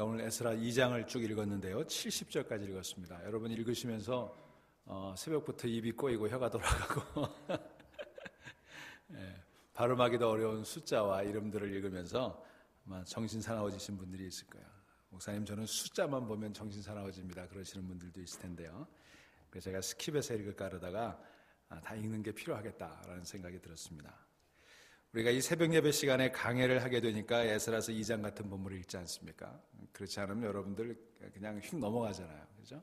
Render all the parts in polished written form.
오늘 에스라 2장을 쭉 읽었는데요. 70절까지 읽었습니다. 여러분 읽으시면서 새벽부터 입이 꼬이고 혀가 돌아가고 발음하기도 어려운 숫자와 이름들을 읽으면서 아마 정신 사나워지신 분들이 있을 거예요. 목사님, 저는 숫자만 보면 정신 사나워집니다, 그러시는 분들도 있을 텐데요. 그래서 제가 스킵해서 읽을까 하다가 다 읽는 게 필요하겠다라는 생각이 들었습니다. 우리가 이 새벽 예배 시간에 강해를 하게 되니까 에스라서 2장 같은 본문을 읽지 않습니까? 그렇지 않으면 여러분들 그냥 휙 넘어가잖아요. 그죠?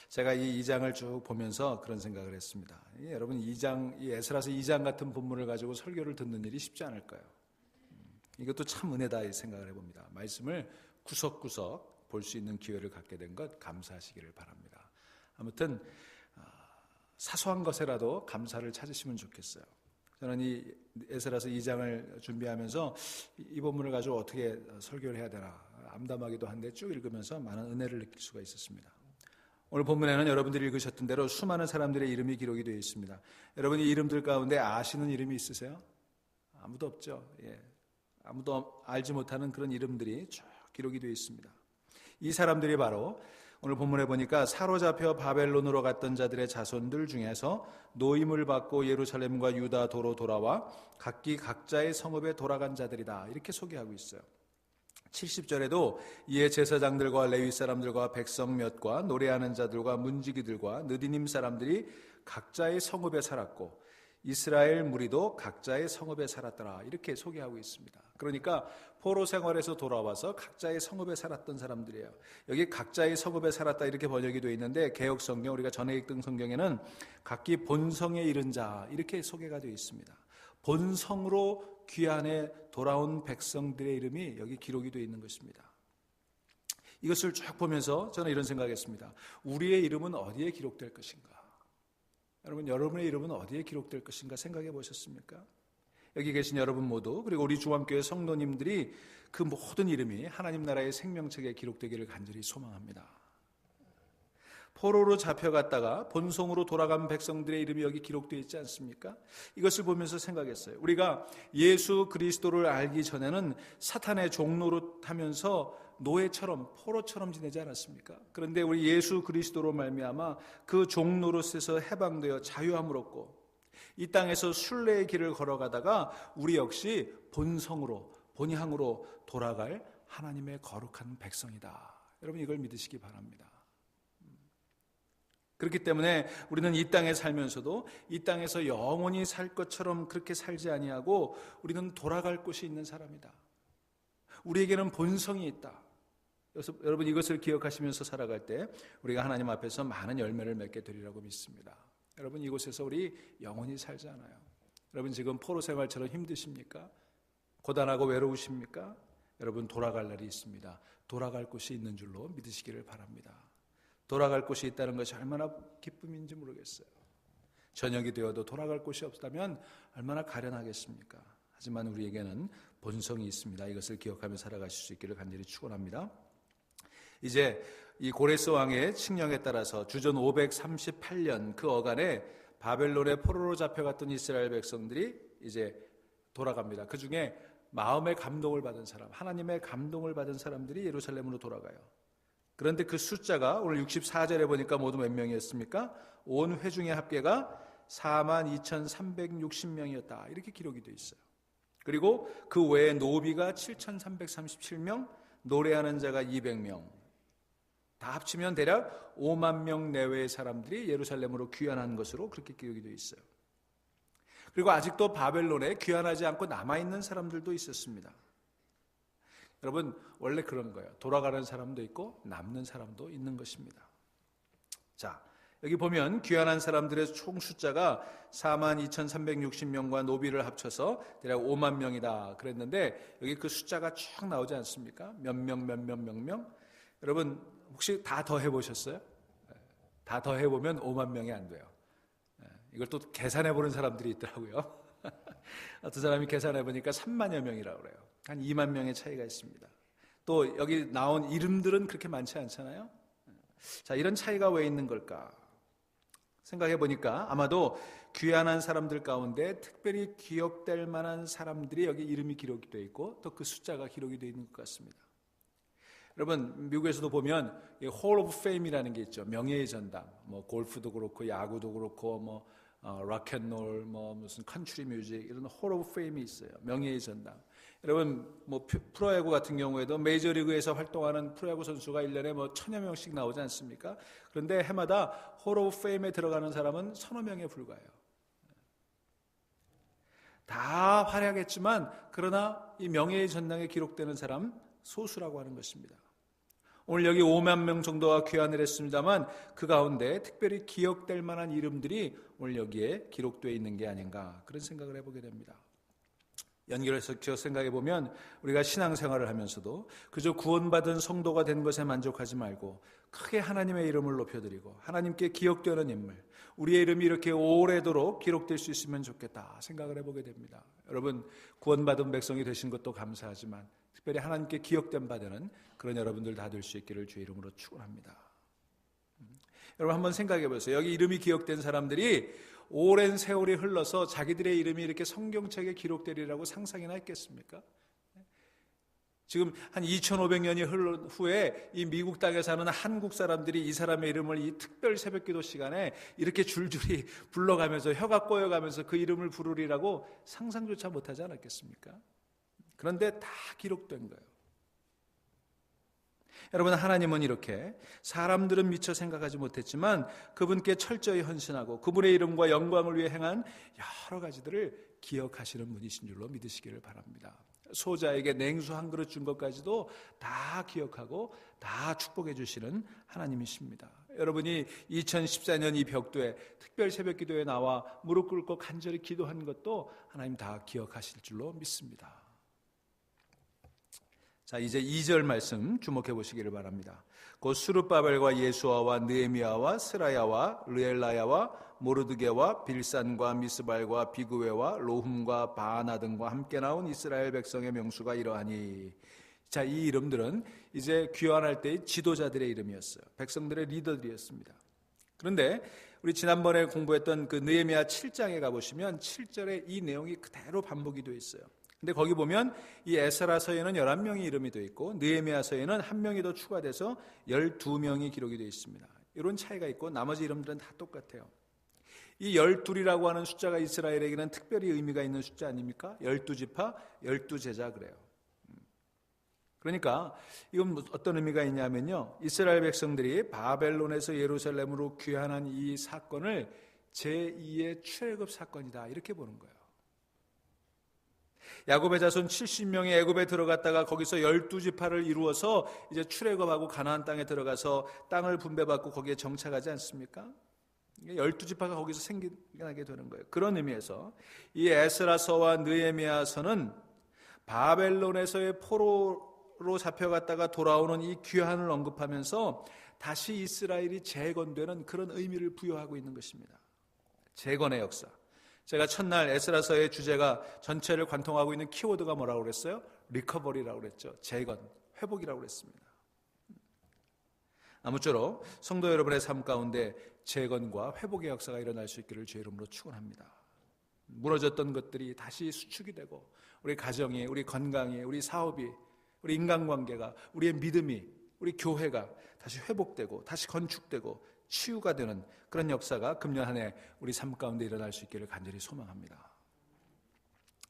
제가 이 2장을 쭉 보면서 그런 생각을 했습니다. 여러분, 이 에스라서 2장 같은 본문을 가지고 설교를 듣는 일이 쉽지 않을 거예요. 이것도 참 은혜다 이 생각을 해봅니다. 말씀을 구석구석 볼 수 있는 기회를 갖게 된 것 감사하시기를 바랍니다. 아무튼 사소한 것에라도 감사를 찾으시면 좋겠어요. 저는 이 에스라서 2장을 준비하면서 이 본문을 가지고 어떻게 설교를 해야 되나 암담하기도 한데 쭉 읽으면서 많은 은혜를 느낄 수가 있었습니다. 오늘 본문에는 여러분들이 읽으셨던 대로 수많은 사람들의 이름이 기록이 되어 있습니다. 여러분, 이 이름들 가운데 아시는 이름이 있으세요? 아무도 없죠. 아무도 알지 못하는 그런 이름들이 쭉 기록이 되어 있습니다. 이 사람들이 바로 오늘 본문에 보니까 사로잡혀 바벨론으로 갔던 자들의 자손들 중에서 노임을 받고 예루살렘과 유다 도로 돌아와 각기 각자의 성읍에 돌아간 자들이다, 이렇게 소개하고 있어요. 70절에도 이에 제사장들과 레위 사람들과 백성 몇과 노래하는 자들과 문지기들과 느디님 사람들이 각자의 성읍에 살았고 이스라엘 무리도 각자의 성읍에 살았더라, 이렇게 소개하고 있습니다. 그러니까 포로 생활에서 돌아와서 각자의 성읍에 살았던 사람들이에요. 여기 각자의 성읍에 살았다 이렇게 번역이 되어 있는데 개역 성경, 우리가 전에 읽던 성경에는 각기 본성에 이른 자, 이렇게 소개가 되어 있습니다. 본성으로 귀환에 돌아온 백성들의 이름이 여기 기록이 되어 있는 것입니다. 이것을 쭉 보면서 저는 이런 생각했습니다. 우리의 이름은 어디에 기록될 것인가? 여러분, 여러분의 이름은 어디에 기록될 것인가 생각해 보셨습니까? 여기 계신 여러분 모두, 그리고 우리 주암교회 성도님들이 그 모든 이름이 하나님 나라의 생명책에 기록되기를 간절히 소망합니다. 포로로 잡혀갔다가 본성으로 돌아간 백성들의 이름이 여기 기록되어 있지 않습니까? 이것을 보면서 생각했어요. 우리가 예수 그리스도를 알기 전에는 사탄의 종노릇하면서 노예처럼, 포로처럼 지내지 않았습니까? 그런데 우리 예수 그리스도로 말미암아 그 종노릇에서 해방되어 자유함을 얻고 이 땅에서 순례의 길을 걸어가다가 우리 역시 본성으로, 본향으로 돌아갈 하나님의 거룩한 백성이다. 여러분, 이걸 믿으시기 바랍니다. 그렇기 때문에 우리는 이 땅에 살면서도 이 땅에서 영원히 살 것처럼 그렇게 살지 아니하고 우리는 돌아갈 곳이 있는 사람이다. 우리에게는 본성이 있다. 그래서 여러분, 이것을 기억하시면서 살아갈 때 우리가 하나님 앞에서 많은 열매를 맺게 되리라고 믿습니다. 여러분, 이곳에서 우리 영원히 살지 않아요. 여러분, 지금 포로 생활처럼 힘드십니까? 고단하고 외로우십니까? 여러분, 돌아갈 날이 있습니다. 돌아갈 곳이 있는 줄로 믿으시기를 바랍니다. 돌아갈 곳이 있다는 것이 얼마나 기쁨인지 모르겠어요. 저녁이 되어도 돌아갈 곳이 없다면 얼마나 가련하겠습니까? 하지만 우리에게는 본성이 있습니다. 이것을 기억하며 살아가실 수 있기를 간절히 축원합니다. 이제 이 고레스 왕의 칙령에 따라서 주전 538년 그 어간에 바벨론의 포로로 잡혀갔던 이스라엘 백성들이 이제 돌아갑니다. 그 중에 마음의 감동을 받은 사람, 하나님의 감동을 받은 사람들이 예루살렘으로 돌아가요. 그런데 그 숫자가 오늘 64절에 보니까 모두 몇 명이었습니까? 온 회중의 합계가 42,360명이었다. 이렇게 기록이 되어 있어요. 그리고 그 외에 노비가 7,337명, 노래하는 자가 200명. 다 합치면 대략 5만 명 내외의 사람들이 예루살렘으로 귀환한 것으로 그렇게 기록이 되어 있어요. 그리고 아직도 바벨론에 귀환하지 않고 남아있는 사람들도 있었습니다. 여러분, 원래 그런 거예요. 돌아가는 사람도 있고 남는 사람도 있는 것입니다. 자, 여기 보면 귀환한 사람들의 총 숫자가 42,360명과 노비를 합쳐서 대략 5만 명이다 그랬는데 여기 그 숫자가 쭉 나오지 않습니까? 몇 명. 여러분, 혹시 다 더해보셨어요? 다 더해보면 5만 명이 안 돼요. 이걸 또 계산해보는 사람들이 있더라고요. 어떤 사람이 계산해보니까 3만여 명이라고 그래요. 한 2만 명의 차이가 있습니다. 또 여기 나온 이름들은 그렇게 많지 않잖아요. 자, 이런 차이가 왜 있는 걸까? 생각해보니까 아마도 귀환한 사람들 가운데 특별히 기억될 만한 사람들이 여기 이름이 기록이 되어 있고 또 그 숫자가 기록이 되어 있는 것 같습니다. 여러분 미국에서도 보면 홀 오브 페임이라는 게 있죠. 명예의 전당. 뭐 골프도 그렇고 야구도 그렇고 뭐 락앤롤 뭐 무슨 컨트리 뮤직 이런 홀 오브 페임이 있어요. 명예의 전당. 여러분 뭐 프로야구 같은 경우에도 메이저리그에서 활동하는 프로야구 선수가 1년에 뭐 1000여 명씩 나오지 않습니까? 그런데 해마다 홀 오브 페임에 들어가는 사람은 서너 명에 불과해요. 다 활약했지만 그러나 이 명예의 전당에 기록되는 사람 소수라고 하는 것입니다. 오늘 여기 5만 명 정도가 귀환을 했습니다만 그 가운데 특별히 기억될 만한 이름들이 오늘 여기에 기록되어 있는 게 아닌가 그런 생각을 해보게 됩니다. 연결해서 생각해 보면 우리가 신앙생활을 하면서도 그저 구원받은 성도가 된 것에 만족하지 말고 크게 하나님의 이름을 높여드리고 하나님께 기억되는 인물, 우리의 이름이 이렇게 오래도록 기록될 수 있으면 좋겠다 생각을 해보게 됩니다. 여러분 구원받은 백성이 되신 것도 감사하지만 특별히 하나님께 기억된 바 되는 그런 여러분들 다 될 수 있기를 주의 이름으로 축원합니다. 여러분 한번 생각해 보세요. 여기 이름이 기억된 사람들이 오랜 세월이 흘러서 자기들의 이름이 이렇게 성경책에 기록되리라고 상상이나 했겠습니까? 지금 한 2500년이 흐른 후에 이 미국 땅에 사는 한국 사람들이 이 사람의 이름을 이 특별 새벽기도 시간에 이렇게 줄줄이 불러가면서 혀가 꼬여가면서 그 이름을 부르리라고 상상조차 못하지 않았겠습니까? 그런데 다 기록된 거예요. 여러분 하나님은 이렇게 사람들은 미처 생각하지 못했지만 그분께 철저히 헌신하고 그분의 이름과 영광을 위해 행한 여러 가지들을 기억하시는 분이신 줄로 믿으시기를 바랍니다. 소자에게 냉수 한 그릇 준 것까지도 다 기억하고 다 축복해 주시는 하나님이십니다. 여러분이 2014년 이 벽두에 특별 새벽기도에 나와 무릎 꿇고 간절히 기도한 것도 하나님 다 기억하실 줄로 믿습니다. 자, 이제 2절 말씀 주목해 보시기를 바랍니다. 곧 수르바벨과 예수아와 느헤미야와 스라야와 르엘라야와 모르드게와 빌산과 미스발과 비그웨와 로훔과 바하나 등과 함께 나온 이스라엘 백성의 명수가 이러하니. 자, 이 이름들은 이제 귀환할 때의 지도자들의 이름이었어요. 백성들의 리더들이었습니다. 그런데 우리 지난번에 공부했던 그 느헤미야 7장에 가보시면 7절에 이 내용이 그대로 반복이 되어 있어요. 근데 거기 보면 이 에스라서에는 11명이 이름이 되어 있고 느헤미야서에는 1명이 더 추가돼서 12명이 기록이 되어 있습니다. 이런 차이가 있고 나머지 이름들은 다 똑같아요. 이 12이라고 하는 숫자가 이스라엘에게는 특별히 의미가 있는 숫자 아닙니까? 12지파, 12제자 그래요. 그러니까 이건 어떤 의미가 있냐면요, 이스라엘 백성들이 바벨론에서 예루살렘으로 귀환한 이 사건을 제2의 출애굽 사건이다 이렇게 보는 거예요. 야곱의 자손 70명이 애굽에 들어갔다가 거기서 12지파를 이루어서 이제 출애굽하고 가나안 땅에 들어가서 땅을 분배받고 거기에 정착하지 않습니까? 12지파가 거기서 생겨나게 되는 거예요. 그런 의미에서 이 에스라서와 느헤미야서는 바벨론에서의 포로로 잡혀갔다가 돌아오는 이 귀환을 언급하면서 다시 이스라엘이 재건되는 그런 의미를 부여하고 있는 것입니다. 재건의 역사. 제가 첫날 에스라서의 주제가 전체를 관통하고 있는 키워드가 뭐라고 그랬어요? 리커버리라고 그랬죠. 재건, 회복이라고 그랬습니다. 아무쪼록 성도 여러분의 삶 가운데 재건과 회복의 역사가 일어날 수 있기를 주의 이름으로 축원합니다. 무너졌던 것들이 다시 수축이 되고 우리 가정이, 우리 건강이, 우리 사업이, 우리 인간관계가, 우리의 믿음이, 우리 교회가 다시 회복되고 다시 건축되고 치유가 되는 그런 역사가 금년 한 해 우리 삶 가운데 일어날 수 있기를 간절히 소망합니다.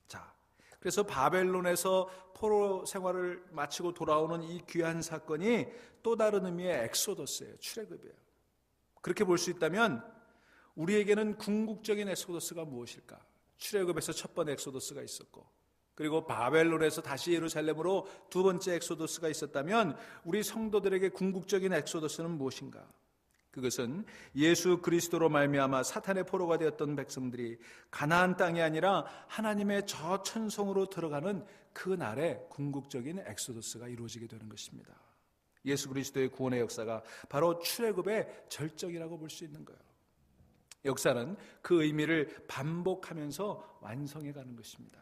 자, 그래서 바벨론에서 포로 생활을 마치고 돌아오는 이 귀한 사건이 또 다른 의미의 엑소더스예요. 출애굽이에요. 그렇게 볼 수 있다면 우리에게는 궁극적인 엑소더스가 무엇일까? 출애굽에서 첫 번째 엑소더스가 있었고 그리고 바벨론에서 다시 예루살렘으로 두 번째 엑소더스가 있었다면 우리 성도들에게 궁극적인 엑소더스는 무엇인가? 그것은 예수 그리스도로 말미암아 사탄의 포로가 되었던 백성들이 가나안 땅이 아니라 하나님의 저 천성으로 들어가는 그 날에 궁극적인 엑소더스가 이루어지게 되는 것입니다. 예수 그리스도의 구원의 역사가 바로 출애굽의 절정이라고 볼 수 있는 거예요. 역사는 그 의미를 반복하면서 완성해 가는 것입니다.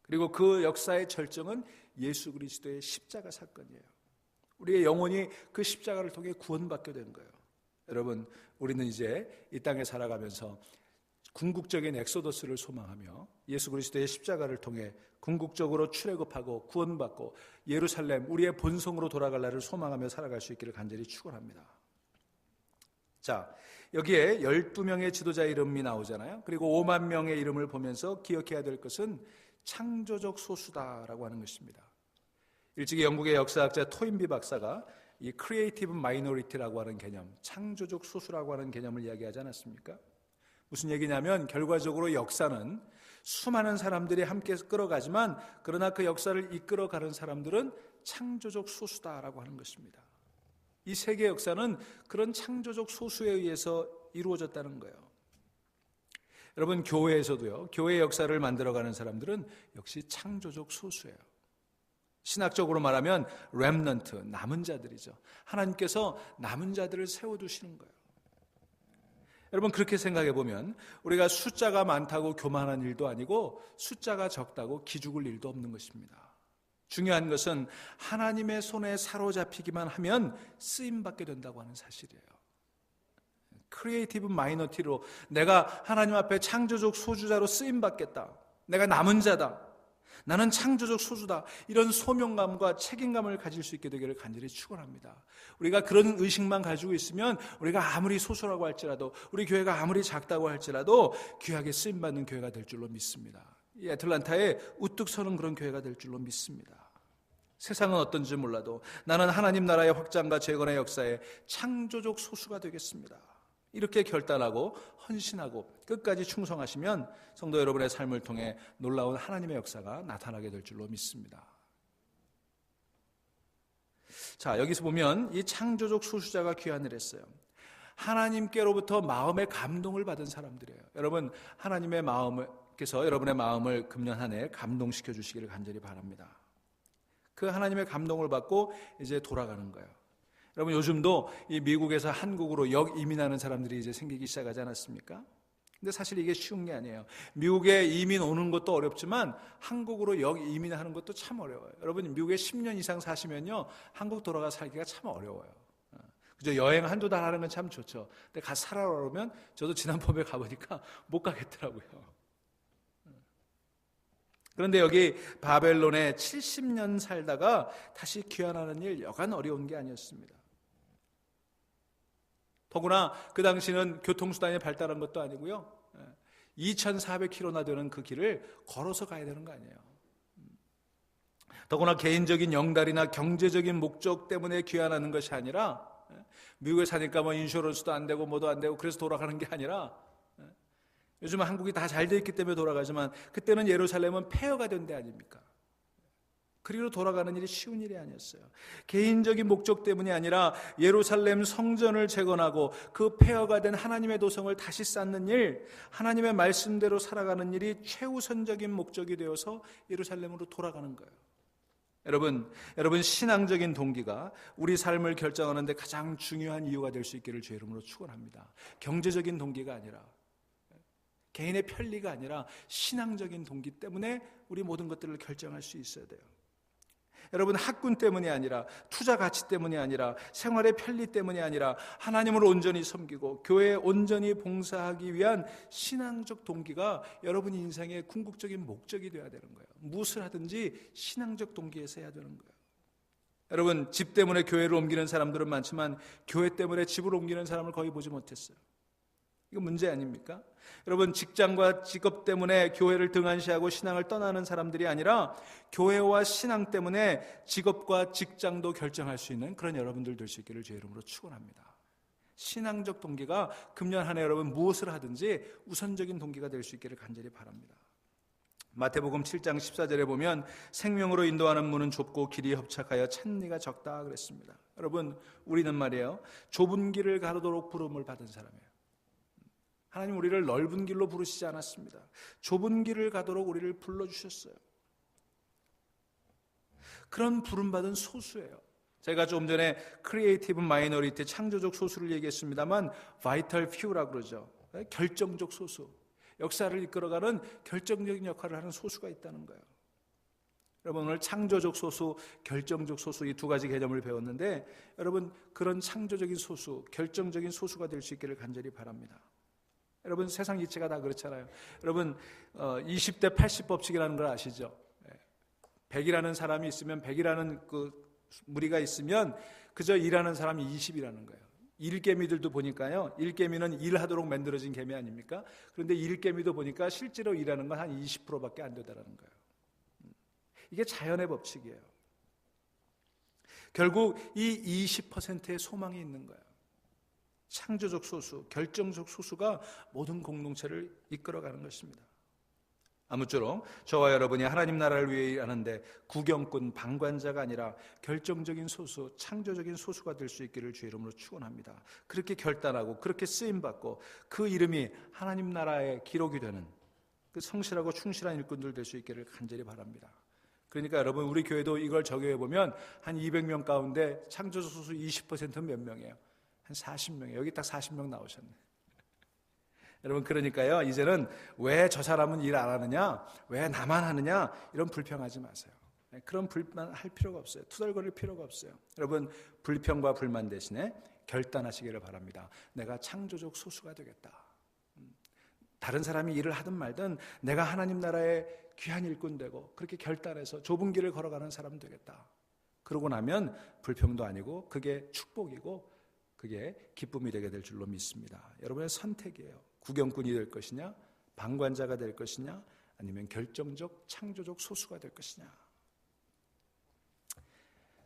그리고 그 역사의 절정은 예수 그리스도의 십자가 사건이에요. 우리의 영혼이 그 십자가를 통해 구원받게 된 거예요. 여러분, 우리는 이제 이 땅에 살아가면서 궁극적인 엑소더스를 소망하며 예수 그리스도의 십자가를 통해 궁극적으로 출애굽하고 구원받고 예루살렘 우리의 본성으로 돌아갈 날을 소망하며 살아갈 수 있기를 간절히 축원합니다. 자, 여기에 12명의 지도자 이름이 나오잖아요. 그리고 5만 명의 이름을 보면서 기억해야 될 것은 창조적 소수다라고 하는 것입니다. 일찍이 영국의 역사학자 토인비 박사가 이 크리에이티브 마이너리티라고 하는 개념, 창조적 소수라고 하는 개념을 이야기하지 않았습니까? 무슨 얘기냐면 결과적으로 역사는 수많은 사람들이 함께 끌어가지만 그러나 그 역사를 이끌어가는 사람들은 창조적 소수다라고 하는 것입니다. 이 세계 역사는 그런 창조적 소수에 의해서 이루어졌다는 거예요. 여러분, 교회에서도요, 교회의 역사를 만들어가는 사람들은 역시 창조적 소수예요. 신학적으로 말하면 렘넌트, 남은 자들이죠. 하나님께서 남은 자들을 세워두시는 거예요. 여러분, 그렇게 생각해 보면 우리가 숫자가 많다고 교만한 일도 아니고 숫자가 적다고 기죽을 일도 없는 것입니다. 중요한 것은 하나님의 손에 사로잡히기만 하면 쓰임받게 된다고 하는 사실이에요. 크리에이티브 마이너티로 내가 하나님 앞에 창조적 소주자로 쓰임받겠다, 내가 남은 자다, 나는 창조적 소수다, 이런 소명감과 책임감을 가질 수 있게 되기를 간절히 축원합니다. 우리가 그런 의식만 가지고 있으면 우리가 아무리 소수라고 할지라도, 우리 교회가 아무리 작다고 할지라도 귀하게 쓰임받는 교회가 될 줄로 믿습니다. 이 애틀란타에 우뚝 서는 그런 교회가 될 줄로 믿습니다. 세상은 어떤지 몰라도 나는 하나님 나라의 확장과 재건의 역사에 창조적 소수가 되겠습니다. 이렇게 결단하고 헌신하고 끝까지 충성하시면 성도 여러분의 삶을 통해 놀라운 하나님의 역사가 나타나게 될 줄로 믿습니다. 자, 여기서 보면 이 창조적 소수자가 귀환을 했어요. 하나님께로부터 마음의 감동을 받은 사람들이에요. 여러분, 하나님의 마음께서 여러분의 마음을 금년 한 해 감동시켜 주시기를 간절히 바랍니다. 그 하나님의 감동을 받고 이제 돌아가는 거예요. 여러분, 요즘도 이 미국에서 한국으로 역이민하는 사람들이 이제 생기기 시작하지 않았습니까? 근데 사실 이게 쉬운 게 아니에요. 미국에 이민 오는 것도 어렵지만 한국으로 역이민하는 것도 참 어려워요. 여러분, 미국에 10년 이상 사시면요, 한국 돌아가 살기가 참 어려워요. 그죠? 여행 한두 달 하는 건 참 좋죠. 근데 가서 살아라 그러면 저도 지난번에 가보니까 못 가겠더라고요. 그런데 여기 바벨론에 70년 살다가 다시 귀환하는 일 여간 어려운 게 아니었습니다. 더구나 그 당시는 교통수단이 발달한 것도 아니고요, 2,400km나 되는 그 길을 걸어서 가야 되는 거 아니에요. 더구나 개인적인 영달이나 경제적인 목적 때문에 귀환하는 것이 아니라, 미국에 사니까 뭐 인슈런스도 안 되고 뭐도 안 되고 그래서 돌아가는 게 아니라, 요즘은 한국이 다 잘 돼 있기 때문에 돌아가지만 그때는 예루살렘은 폐허가 된 데 아닙니까? 그리로 돌아가는 일이 쉬운 일이 아니었어요. 개인적인 목적 때문이 아니라 예루살렘 성전을 재건하고 그 폐허가 된 하나님의 도성을 다시 쌓는 일, 하나님의 말씀대로 살아가는 일이 최우선적인 목적이 되어서 예루살렘으로 돌아가는 거예요. 여러분 신앙적인 동기가 우리 삶을 결정하는 데 가장 중요한 이유가 될 수 있기를 주의 이름으로 축원합니다. 경제적인 동기가 아니라, 개인의 편리가 아니라 신앙적인 동기 때문에 우리 모든 것들을 결정할 수 있어야 돼요. 여러분, 학군 때문이 아니라, 투자 가치 때문이 아니라, 생활의 편리 때문이 아니라 하나님을 온전히 섬기고 교회에 온전히 봉사하기 위한 신앙적 동기가 여러분 인생의 궁극적인 목적이 되어야 되는 거예요. 무엇을 하든지 신앙적 동기에서 해야 되는 거예요. 여러분, 집 때문에 교회를 옮기는 사람들은 많지만 교회 때문에 집을 옮기는 사람을 거의 보지 못했어요. 이거 문제 아닙니까? 여러분, 직장과 직업 때문에 교회를 등한시하고 신앙을 떠나는 사람들이 아니라 교회와 신앙 때문에 직업과 직장도 결정할 수 있는 그런 여러분들 될 수 있기를 주의 이름으로 축원합니다. 신앙적 동기가 금년 한 해 여러분 무엇을 하든지 우선적인 동기가 될 수 있기를 간절히 바랍니다. 마태복음 7장 14절에 보면 생명으로 인도하는 문은 좁고 길이 협착하여 찾는 이가 적다 그랬습니다. 여러분, 우리는 말이에요, 좁은 길을 가도록 부름을 받은 사람이에요. 하나님 우리를 넓은 길로 부르시지 않았습니다. 좁은 길을 가도록 우리를 불러주셨어요. 그런 부름받은 소수예요. 제가 좀 전에 크리에이티브 마이너리티, 창조적 소수를 얘기했습니다만 바이털 퓨라고 그러죠. 결정적 소수, 역사를 이끌어가는 결정적인 역할을 하는 소수가 있다는 거예요. 여러분, 오늘 창조적 소수, 결정적 소수 이 두 가지 개념을 배웠는데 여러분, 그런 창조적인 소수, 결정적인 소수가 될 수 있기를 간절히 바랍니다. 여러분 세상 이치가 다 그렇잖아요. 여러분 20대 80 법칙이라는 걸 아시죠? 100이라는 사람이 있으면 100이라는 그 무리가 있으면 그저 일하는 사람이 20이라는 거예요. 일개미들도 보니까요, 일개미는 일하도록 만들어진 개미 아닙니까? 그런데 일개미도 보니까 실제로 일하는 건 한 20%밖에 안 되더라는 거예요. 이게 자연의 법칙이에요. 결국 이 20%의 소망이 있는 거예요. 창조적 소수, 결정적 소수가 모든 공동체를 이끌어가는 것입니다. 아무쪼록 저와 여러분이 하나님 나라를 위해 일하는데 구경꾼, 방관자가 아니라 결정적인 소수, 창조적인 소수가 될 수 있기를 주의 이름으로 축원합니다. 그렇게 결단하고 그렇게 쓰임받고 그 이름이 하나님 나라의 기록이 되는 그 성실하고 충실한 일꾼들 될 수 있기를 간절히 바랍니다. 그러니까 여러분 우리 교회도 이걸 적용해 보면 한 200명 가운데 창조적 소수 20%는 몇 명이에요? 한 40명이에요. 여기 딱 40명 나오셨네. 여러분 그러니까요, 이제는 왜 저 사람은 일 안 하느냐, 왜 나만 하느냐 이런 불평하지 마세요. 그런 불만할 필요가 없어요. 투덜거릴 필요가 없어요. 여러분 불평과 불만 대신에 결단하시기를 바랍니다. 내가 창조적 소수가 되겠다. 다른 사람이 일을 하든 말든 내가 하나님 나라의 귀한 일꾼 되고 그렇게 결단해서 좁은 길을 걸어가는 사람 되겠다. 그러고 나면 불평도 아니고 그게 축복이고 그게 기쁨이 되게 될 줄로 믿습니다. 여러분의 선택이에요. 구경꾼이 될 것이냐, 방관자가 될 것이냐, 아니면 결정적 창조적 소수가 될 것이냐.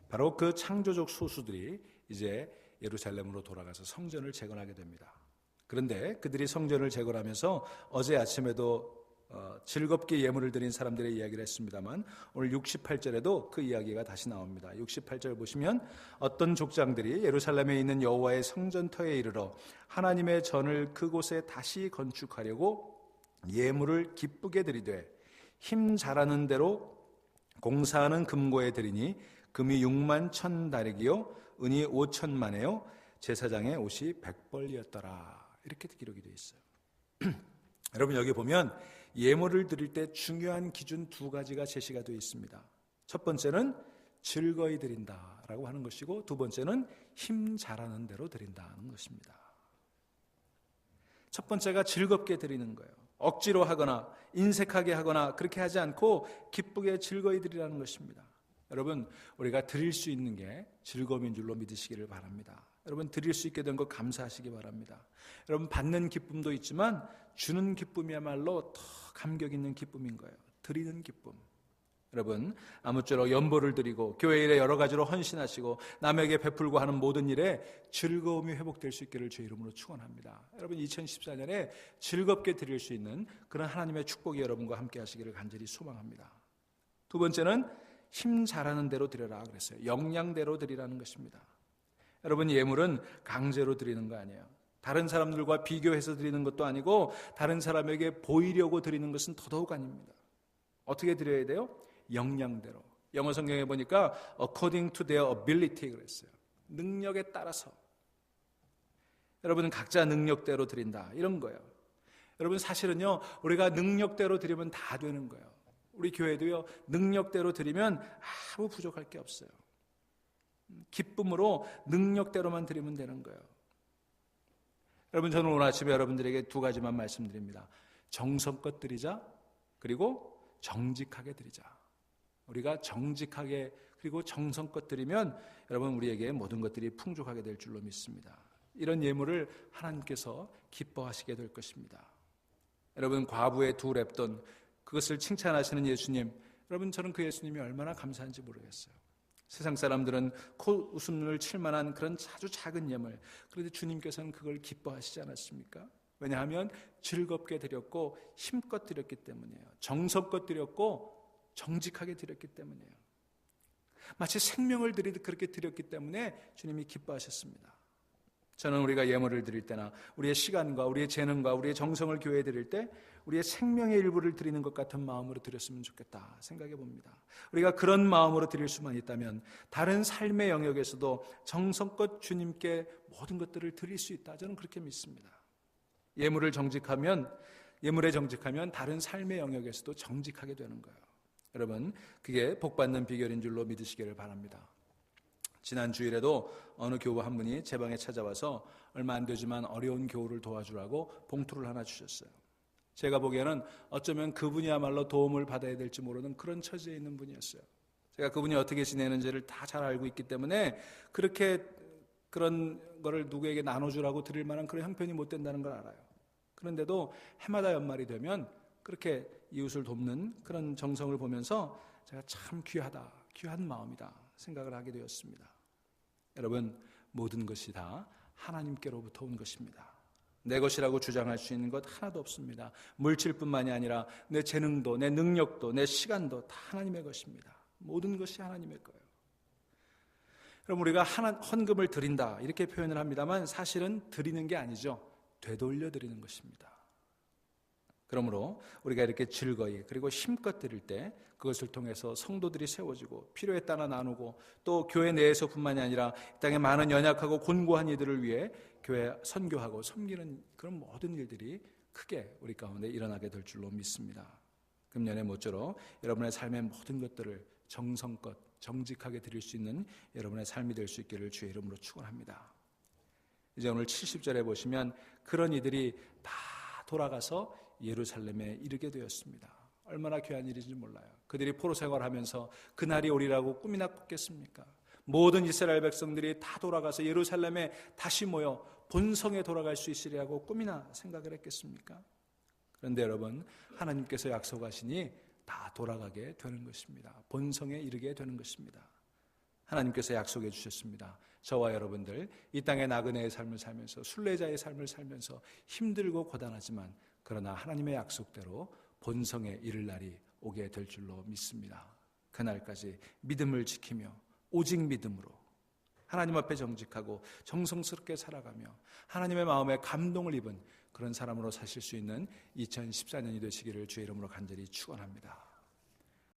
바로 그 창조적 소수들이 이제 예루살렘으로 돌아가서 성전을 재건하게 됩니다. 그런데 그들이 성전을 재건하면서 어제 아침에도 즐겁게 예물을 드린 사람들의 이야기를 했습니다만 오늘 68절에도 그 이야기가 다시 나옵니다. 68절 보시면 어떤 족장들이 예루살렘에 있는 여호와의 성전터에 이르러 하나님의 전을 그곳에 다시 건축하려고 예물을 기쁘게 드리되 힘 잘하는 대로 공사하는 금고에 드리니 금이 6만 1,000다리기요 은이 5,000만에요 제사장의 옷이 100벌이었더라. 이렇게 기록이 되어 있어요. 여러분 여기 보면 예물을 드릴 때 중요한 기준 두 가지가 제시가 되어 있습니다. 첫 번째는 즐거이 드린다라고 하는 것이고 두 번째는 힘 잘하는 대로 드린다는 것입니다. 첫 번째가 즐겁게 드리는 거예요. 억지로 하거나 인색하게 하거나 그렇게 하지 않고 기쁘게 즐거이 드리라는 것입니다. 여러분 우리가 드릴 수 있는 게 즐거움인 줄로 믿으시기를 바랍니다. 여러분 드릴 수 있게 된 것 감사하시기 바랍니다. 여러분 받는 기쁨도 있지만 주는 기쁨이야말로 더 감격 있는 기쁨인 거예요. 드리는 기쁨. 여러분 아무쪼록 연보를 드리고 교회 일에 여러 가지로 헌신하시고 남에게 베풀고 하는 모든 일에 즐거움이 회복될 수 있기를 주의 이름으로 축원합니다. 여러분 2014년에 즐겁게 드릴 수 있는 그런 하나님의 축복이 여러분과 함께 하시기를 간절히 소망합니다. 두 번째는 힘 잘하는 대로 드려라 그랬어요. 역량대로 드리라는 것입니다. 여러분 예물은 강제로 드리는 거 아니에요. 다른 사람들과 비교해서 드리는 것도 아니고 다른 사람에게 보이려고 드리는 것은 더더욱 아닙니다. 어떻게 드려야 돼요? 역량대로. 영어 성경에 보니까 according to their ability 그랬어요. 능력에 따라서. 여러분은 각자 능력대로 드린다 이런 거예요. 여러분 사실은요 우리가 능력대로 드리면 다 되는 거예요. 우리 교회도요 능력대로 드리면 아무 부족할 게 없어요. 기쁨으로 능력대로만 드리면 되는 거예요. 여러분 저는 오늘 아침에 여러분들에게 두 가지만 말씀드립니다. 정성껏 드리자 그리고 정직하게 드리자. 우리가 정직하게 그리고 정성껏 드리면 여러분 우리에게 모든 것들이 풍족하게 될 줄로 믿습니다. 이런 예물을 하나님께서 기뻐하시게 될 것입니다. 여러분 과부의 두 랩돈 그것을 칭찬하시는 예수님, 여러분 저는 그 예수님이 얼마나 감사한지 모르겠어요. 세상 사람들은 코웃음을 칠 만한 그런 아주 작은 예물, 그런데 주님께서는 그걸 기뻐하시지 않았습니까? 왜냐하면 즐겁게 드렸고 힘껏 드렸기 때문이에요. 정성껏 드렸고 정직하게 드렸기 때문이에요. 마치 생명을 드리듯 그렇게 드렸기 때문에 주님이 기뻐하셨습니다. 저는 우리가 예물을 드릴 때나 우리의 시간과 우리의 재능과 우리의 정성을 교회에 드릴 때 우리의 생명의 일부를 드리는 것 같은 마음으로 드렸으면 좋겠다 생각해 봅니다. 우리가 그런 마음으로 드릴 수만 있다면 다른 삶의 영역에서도 정성껏 주님께 모든 것들을 드릴 수 있다. 저는 그렇게 믿습니다. 예물에 정직하면 다른 삶의 영역에서도 정직하게 되는 거예요. 여러분 그게 복받는 비결인 줄로 믿으시기를 바랍니다. 지난 주일에도 어느 교우 한 분이 제 방에 찾아와서 얼마 안 되지만 어려운 교우를 도와주라고 봉투를 하나 주셨어요. 제가 보기에는 어쩌면 그분이야말로 도움을 받아야 될지 모르는 그런 처지에 있는 분이었어요. 제가 그분이 어떻게 지내는지를 다 잘 알고 있기 때문에 그렇게 그런 거를 누구에게 나눠주라고 드릴 만한 그런 형편이 못 된다는 걸 알아요. 그런데도 해마다 연말이 되면 그렇게 이웃을 돕는 그런 정성을 보면서 제가 참 귀한 마음이다 생각을 하게 되었습니다. 여러분, 모든 것이 다 하나님께로부터 온 것입니다. 내 것이라고 주장할 수 있는 것 하나도 없습니다. 물질뿐만이 아니라 내 재능도, 내 능력도, 내 시간도 다 하나님의 것입니다. 모든 것이 하나님의 거예요. 그럼 우리가 헌금을 드린다 이렇게 표현을 합니다만 사실은 드리는 게 아니죠. 되돌려 드리는 것입니다. 그러므로 우리가 이렇게 즐거이 그리고 힘껏 드릴 때 그것을 통해서 성도들이 세워지고 필요에 따라 나누고 또 교회 내에서뿐만이 아니라 이 땅에 많은 연약하고 곤고한 이들을 위해 교회 선교하고 섬기는 그런 모든 일들이 크게 우리 가운데 일어나게 될 줄로 믿습니다. 금년에 모쪼록 여러분의 삶의 모든 것들을 정성껏 정직하게 드릴 수 있는 여러분의 삶이 될 수 있기를 주의 이름으로 축원합니다. 이제 오늘 70절에 보시면 그런 이들이 다 돌아가서 예루살렘에 이르게 되었습니다. 얼마나 귀한 일인지 몰라요. 그들이 포로 생활하면서 그날이 오리라고 꿈이나 꿨겠습니까? 모든 이스라엘 백성들이 다 돌아가서 예루살렘에 다시 모여 본성에 돌아갈 수 있으리라고 꿈이나 생각을 했겠습니까? 그런데 여러분, 하나님께서 약속하시니 다 돌아가게 되는 것입니다. 본성에 이르게 되는 것입니다. 하나님께서 약속해 주셨습니다. 저와 여러분들 이 땅의 나그네의 삶을 살면서 순례자의 삶을 살면서 힘들고 고단하지만 그러나 하나님의 약속대로 본성에 이를 날이 오게 될 줄로 믿습니다. 그날까지 믿음을 지키며 오직 믿음으로 하나님 앞에 정직하고 정성스럽게 살아가며 하나님의 마음에 감동을 입은 그런 사람으로 사실 수 있는 2014년이 되시기를 주의 이름으로 간절히 축원합니다.